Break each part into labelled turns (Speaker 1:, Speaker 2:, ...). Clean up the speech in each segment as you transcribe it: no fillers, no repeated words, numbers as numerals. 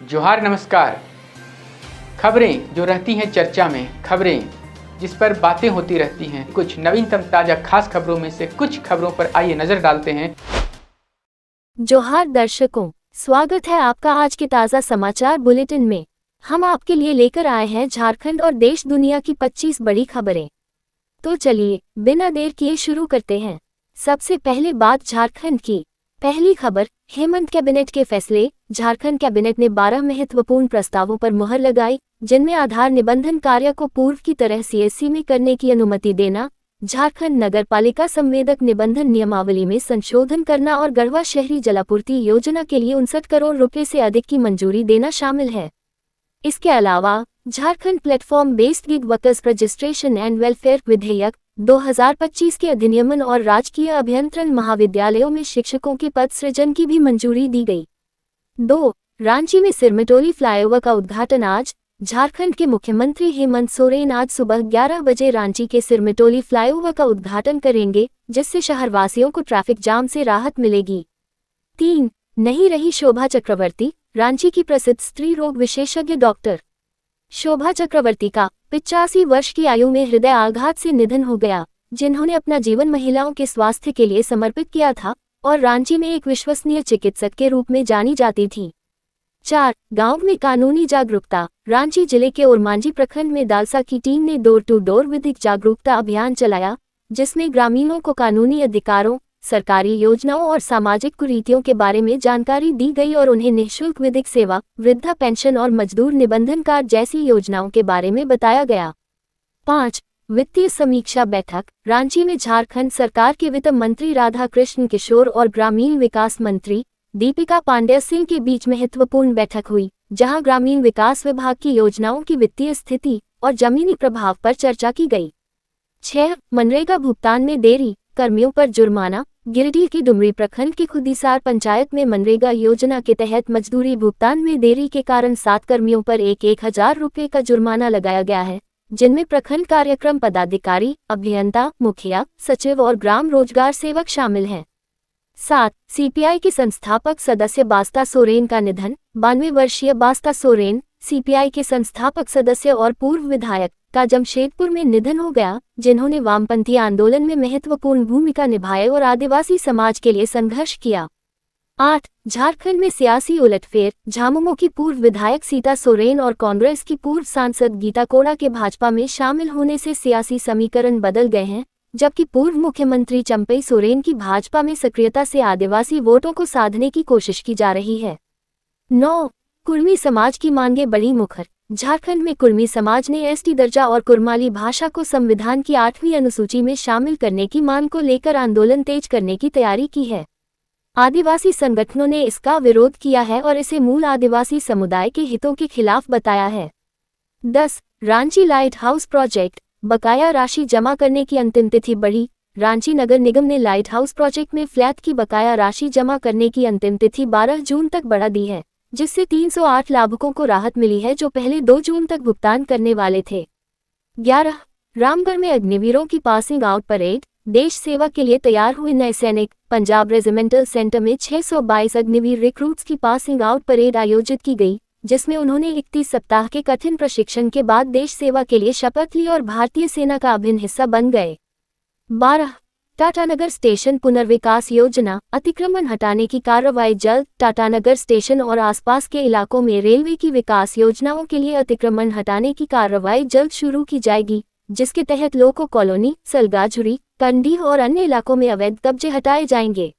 Speaker 1: जोहार नमस्कार। खबरें जो रहती हैं चर्चा में, खबरें जिस पर बातें होती रहती हैं, कुछ नवीनतम ताज़ा खास खबरों में से कुछ खबरों पर आइए नजर डालते हैं।
Speaker 2: जोहार दर्शकों, स्वागत है आपका आज के ताज़ा समाचार बुलेटिन में। हम आपके लिए लेकर आए हैं झारखंड और देश दुनिया की 25 बड़ी खबरें। तो चलिए बिना देर किए शुरू करते हैं। सबसे पहले बात झारखंड की। पहली खबर, हेमंत कैबिनेट के फैसले। झारखंड कैबिनेट ने 12 महत्वपूर्ण प्रस्तावों पर मुहर लगाई, जिनमें आधार निबंधन कार्य को पूर्व की तरह सीएससी में करने की अनुमति देना, झारखंड नगरपालिका संवेदक निबंधन नियमावली में संशोधन करना और गढ़वा शहरी जलापूर्ति योजना के लिए 59 करोड़ रुपए से अधिक की मंजूरी देना शामिल है। इसके अलावा Jharkhand platform based gig workers registration and welfare विधेयक 2025 के अधिनियमन और राजकीय अभियंत्रण महाविद्यालयों में शिक्षकों के पद सृजन की भी मंजूरी दी गई। 2. रांची में सिरमेटोली फ्लाईओवर का उद्घाटन आज। झारखंड के मुख्यमंत्री हेमंत सोरेन आज सुबह 11 बजे रांची के सिरमेटोली फ्लाईओवर का उद्घाटन करेंगे, जिससे शहरवासियों को ट्रैफिक जाम से राहत मिलेगी। 3. नहीं रही शोभा चक्रवर्ती। रांची की प्रसिद्ध स्त्री रोग विशेषज्ञ डॉक्टर शोभा चक्रवर्ती का 85 वर्ष की आयु में हृदय आघात से निधन हो गया, जिन्होंने अपना जीवन महिलाओं के स्वास्थ्य के लिए समर्पित किया था और रांची में एक विश्वसनीय चिकित्सक के रूप में जानी जाती थी। 4. गांव में कानूनी जागरूकता। रांची जिले के ओरमांझी प्रखंड में दालसा की टीम ने डोर टू डोर विधिक जागरूकता अभियान चलाया, जिसमें ग्रामीणों को कानूनी अधिकारों, सरकारी योजनाओं और सामाजिक कुरीतियों के बारे में जानकारी दी गई और उन्हें निःशुल्क विधिक सेवा, वृद्धा पेंशन और मजदूर निबंधन कार्ड जैसी योजनाओं के बारे में बताया गया। 5. वित्तीय समीक्षा बैठक। रांची में झारखंड सरकार के वित्त मंत्री राधा कृष्ण किशोर और ग्रामीण विकास मंत्री दीपिका पांडेय सिंह के बीच महत्वपूर्ण बैठक हुई, जहां ग्रामीण विकास विभाग की योजनाओं की वित्तीय स्थिति और जमीनी प्रभाव पर चर्चा की गई। 6. मनरेगा भुगतान में देरी, कर्मियों पर जुर्माना। गिरिडीह की डुमरी प्रखंड की खुदीसार पंचायत में मनरेगा योजना के तहत मजदूरी भुगतान में देरी के कारण 7 कर्मियों पर 1,000 रुपये का जुर्माना लगाया गया है, जिनमें प्रखंड कार्यक्रम पदाधिकारी, अभियंता, मुखिया, सचिव और ग्राम रोजगार सेवक शामिल हैं। 7. सीपीआई के संस्थापक सदस्य बास्ता सोरेन का निधन। 92 वर्षीय बास्ता सोरेन सीपीआई के संस्थापक सदस्य और पूर्व विधायक का जमशेदपुर में निधन हो गया, जिन्होंने वामपंथी आंदोलन में महत्वपूर्ण भूमिका निभाई और आदिवासी समाज के लिए संघर्ष किया। 8. झारखंड में सियासी उलटफेर। झामुमो की पूर्व विधायक सीता सोरेन और कांग्रेस की पूर्व सांसद गीता कोड़ा के भाजपा में शामिल होने से सियासी समीकरण बदल गए हैं, जबकि पूर्व मुख्यमंत्री चंपई सोरेन की भाजपा में सक्रियता से आदिवासी वोटों को साधने की कोशिश की जा रही है। 9. कुर्मी समाज की मांगे बड़ी मुखर। झारखंड में कुर्मी समाज ने एसटी दर्जा और कुर्माली भाषा को संविधान की 8वीं अनुसूची में शामिल करने की मांग को लेकर आंदोलन तेज करने की तैयारी की है। आदिवासी संगठनों ने इसका विरोध किया है और इसे मूल आदिवासी समुदाय के हितों के खिलाफ बताया है। 10. Ranchi light house project. बकाया राशि जमा करने की अंतिम तिथि बढ़ी। रांची नगर निगम ने लाइट हाउस प्रोजेक्ट में फ्लैट की बकाया राशि जमा करने की अंतिम तिथि 12 जून तक बढ़ा दी है, जिससे 308 लाभुकों को राहत मिली है, जो पहले 2 जून तक भुगतान करने वाले थे। 11. रामगढ़ में अग्निवीरों की पासिंग आउट परेड। देश सेवा के लिए तैयार हुए नए सैनिक। पंजाब रेजिमेंटल सेंटर में 622 अग्निवीर रिक्रूट्स की पासिंग आउट परेड आयोजित की गई, जिसमें उन्होंने 31 सप्ताह के कठिन प्रशिक्षण के बाद देश सेवा के लिए शपथ ली और भारतीय सेना का अभिन्न हिस्सा बन गए। 12. टाटानगर स्टेशन पुनर्विकास योजना। अतिक्रमण हटाने की कार्रवाई जल्द। टाटानगर स्टेशन और आसपास के इलाकों में रेलवे की विकास योजनाओं के लिए अतिक्रमण हटाने की कार्रवाई जल्द शुरू की जाएगी, जिसके तहत लोको कॉलोनी, सलगाझुरी, कंडीह और अन्य इलाकों में अवैध कब्जे हटाए जाएंगे।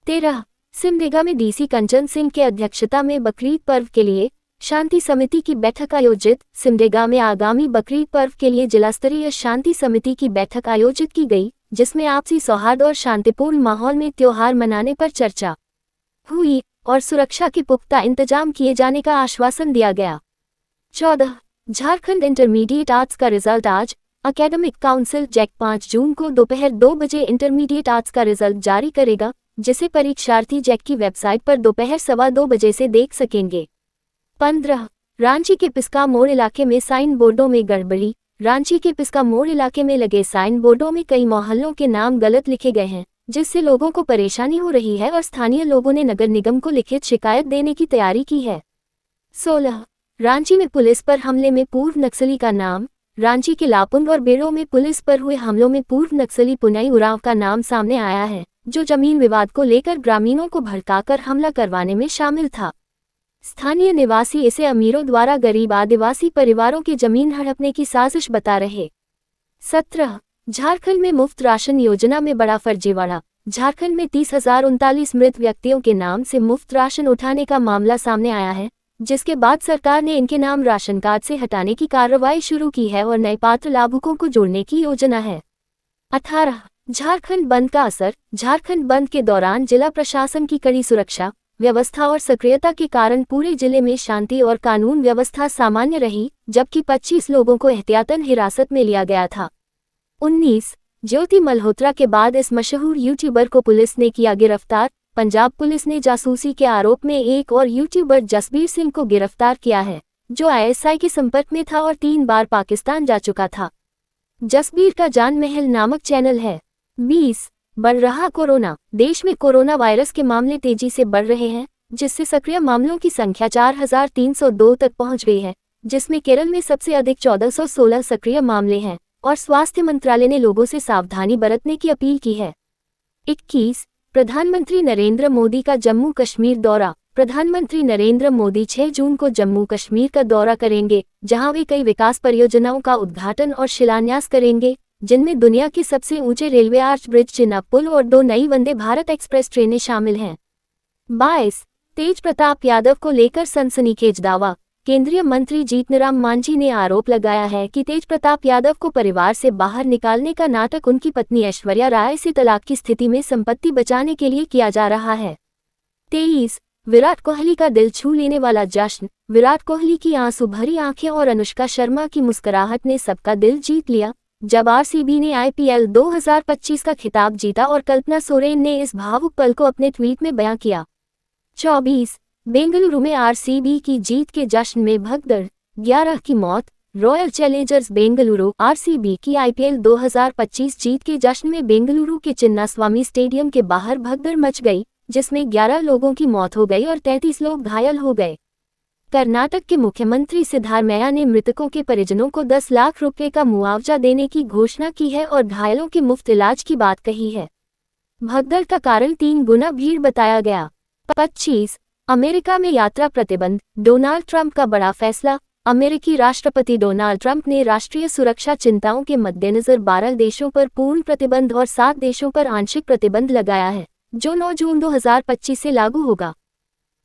Speaker 2: 13. सिमडेगा में डीसी कंचन सिंह के अध्यक्षता में बकरीद पर्व के लिए शांति समिति की बैठक आयोजित। सिमडेगा में आगामी बकरीद पर्व के लिए जिला स्तरीय शांति समिति की बैठक आयोजित की गई, जिसमें आपसी सौहार्द और शांतिपूर्ण माहौल में त्योहार मनाने पर चर्चा हुई और सुरक्षा के पुख्ता इंतजाम किए जाने का आश्वासन दिया गया। 14. झारखंड इंटरमीडिएट आर्ट्स का रिजल्ट आज। एकेडमिक काउंसिल जैक 5 जून को दोपहर 2 बजे इंटरमीडिएट आर्ट्स का रिजल्ट जारी करेगा, जिसे परीक्षार्थी जैक की वेबसाइट पर दोपहर 2:15 बजे से देख सकेंगे। 15. रांची के पिस्का मोड़ इलाके में साइन बोर्डों में गड़बड़ी। रांची के पिस्का मोड़ इलाके में लगे साइन बोर्डों में कई मोहल्लों के नाम गलत लिखे गए हैं, जिससे लोगों को परेशानी हो रही है और स्थानीय लोगों ने नगर निगम को लिखित शिकायत देने की तैयारी की है। 16 रांची में पुलिस पर हमले में पूर्व नक्सली का नाम। रांची के लापुंग और बेड़ो में पुलिस पर हुए हमलों में पूर्व नक्सली पुनई उरांव का नाम सामने आया है, जो जमीन विवाद को लेकर ग्रामीणों को भड़काकर हमला करवाने में शामिल था। स्थानीय निवासी इसे अमीरों द्वारा गरीब आदिवासी परिवारों की जमीन हड़पने की साजिश बता रहे। 17 झारखंड में मुफ्त राशन योजना में बड़ा फर्जीवाड़ा। झारखंड में 30,039 मृत व्यक्तियों के नाम से मुफ्त राशन उठाने का मामला सामने आया है, जिसके बाद सरकार ने इनके नाम राशन कार्ड से हटाने की कार्रवाई शुरू की है और नए पात्र लाभुकों को जोड़ने की योजना है। 18 झारखंड बंद का असर। झारखंड बंद के दौरान जिला प्रशासन की कड़ी सुरक्षा व्यवस्था और सक्रियता के कारण पूरे जिले में शांति और कानून व्यवस्था सामान्य रही, जबकि 25 लोगों को एहतियातन हिरासत में लिया गया था। 19 ज्योति मल्होत्रा के बाद इस मशहूर यूट्यूबर को पुलिस ने किया गिरफ्तार। पंजाब पुलिस ने जासूसी के आरोप में एक और यूट्यूबर जसबीर सिंह को गिरफ्तार किया है, जो ISI के संपर्क में था और 3 बार पाकिस्तान जा चुका था। जसबीर का जान महल नामक चैनल है। 20 बढ़ रहा कोरोना। देश में कोरोना वायरस के मामले तेजी से बढ़ रहे हैं, जिससे सक्रिय मामलों की संख्या 4,302 तक पहुंच गई है, जिसमें केरल में सबसे अधिक 1416 सक्रिय मामले हैं और स्वास्थ्य मंत्रालय ने लोगों से सावधानी बरतने की अपील की है। 21 प्रधानमंत्री नरेंद्र मोदी का जम्मू कश्मीर दौरा। प्रधानमंत्री नरेंद्र मोदी 6 जून को जम्मू कश्मीर का दौरा करेंगे, जहां वे कई विकास परियोजनाओं का उद्घाटन और शिलान्यास करेंगे, जिनमें दुनिया के सबसे ऊंचे रेलवे आर्च ब्रिज चिनाब पुल और 2 नई वंदे भारत एक्सप्रेस ट्रेनें शामिल हैं। 22 तेज प्रताप यादव को लेकर सनसनीखेज दावा। केंद्रीय मंत्री जीतनराम मांझी ने आरोप लगाया है कि तेज प्रताप यादव को परिवार से बाहर निकालने का नाटक उनकी पत्नी ऐश्वर्या राय से तलाक की स्थिति में संपत्ति बचाने के लिए किया जा रहा है। 23 विराट कोहली का दिल छू लेने वाला जश्न। विराट कोहली की आंसू भरी आंखें और अनुष्का शर्मा की मुस्कुराहट ने सबका दिल जीत लिया, जब RCB ने IPL 2025 का खिताब जीता और कल्पना सोरेन ने इस भावुक पल को अपने ट्वीट में बयां किया। 24 बेंगलुरु में RCB की जीत के जश्न में भगदड़, 11 की मौत। रॉयल चैलेंजर्स बेंगलुरु RCB की IPL 2025 जीत के जश्न में बेंगलुरु के चिन्नास्वामी स्टेडियम के बाहर भगदड़ मच गई, जिसमें 11 लोगों की मौत हो गई और 33 लोग घायल हो गए। कर्नाटक के मुख्यमंत्री सिद्धारमैया ने मृतकों के परिजनों को 10 लाख रुपए का मुआवजा देने की घोषणा की है और घायलों के मुफ्त इलाज की बात कही है। भगदड़ का कारण 3 गुना भीड़ बताया गया। 25 अमेरिका में यात्रा प्रतिबंध। डोनाल्ड ट्रंप का बड़ा फैसला। अमेरिकी राष्ट्रपति डोनाल्ड ट्रंप ने राष्ट्रीय सुरक्षा चिंताओं के मद्देनजर 12 देशों पर पूर्ण प्रतिबंध और 7 देशों पर आंशिक प्रतिबंध लगाया है, जो 9 जून 2025 से लागू होगा।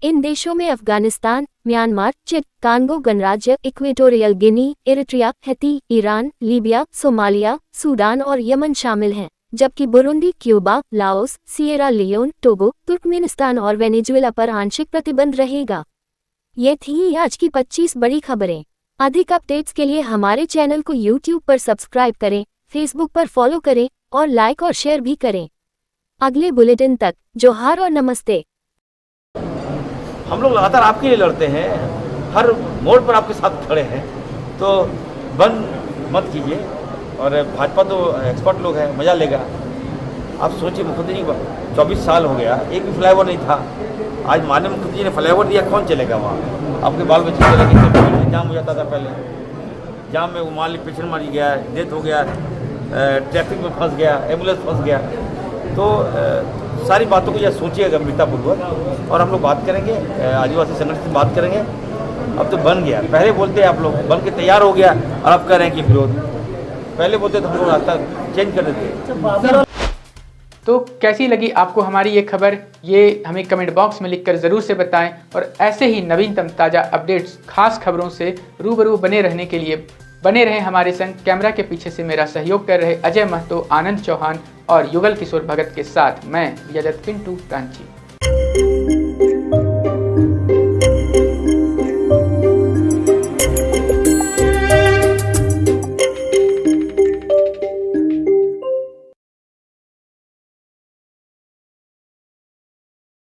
Speaker 2: इन देशों में अफगानिस्तान, म्यांमार, चीन, कांगो गणराज्य, Equatorial Guinea, Eritrea, Haiti, Iran, Libya, Somalia, Sudan और यमन शामिल हैं, जबकि Burundi, Cuba, Laos, Sierra Leone, Togo, Turkmenistan और वेनेजुएला पर आंशिक प्रतिबंध रहेगा। ये थी आज की 25 बड़ी खबरें। अधिक अपडेट्स के लिए हमारे चैनल को YouTube पर सब्सक्राइब करें, Facebook पर फॉलो करें और लाइक और शेयर भी करें। अगले बुलेटिन तक जोहार और नमस्ते।
Speaker 3: हम लोग लगातार आपके लिए लड़ते हैं, हर मोड़ पर आपके साथ खड़े हैं, तो बंद मत कीजिए। और भाजपा तो एक्सपर्ट लोग हैं, मज़ा लेगा। आप सोचिए, मुख्यमंत्री 24 साल हो गया, एक भी फ्लाईओवर नहीं था। आज माननीय मुख्यमंत्री ने फ्लाईओवर दिया, कौन चलेगा वहाँ? आपके बाल बच्चे चलेंगे, जाम हो जाता था पहले। जाम में वो मान ली पेशेंट मारी गया, डेथ हो गया, ट्रैफिक में फंस गया, एम्बुलेंस फंस गया। तो सारी बातों को यह सोचिए गंभीरतापूर्वक, और हम लोग बात करेंगे, आदिवासी संगठन से बात करेंगे। अब तो बन गया, पहले बोलते हैं आप लोग बन के तैयार हो गया और अब कह रहे हैं कि विरोध। पहले बोलते तो हम लोग रास्ता चेंज कर देते।
Speaker 1: तो कैसी लगी आपको हमारी ये खबर, ये हमें कमेंट बॉक्स में लिखकर ज़रूर से बताएं। और ऐसे ही नवीनतम ताज़ा अपडेट्स, खास खबरों से रूबरू बने रहने के लिए बने रहें हमारे संग। कैमरा के पीछे से मेरा सहयोग कर रहे अजय महतो, आनंद चौहान और युगल किशोर भगत के साथ मैं विजय दत्त पिंटू रांची।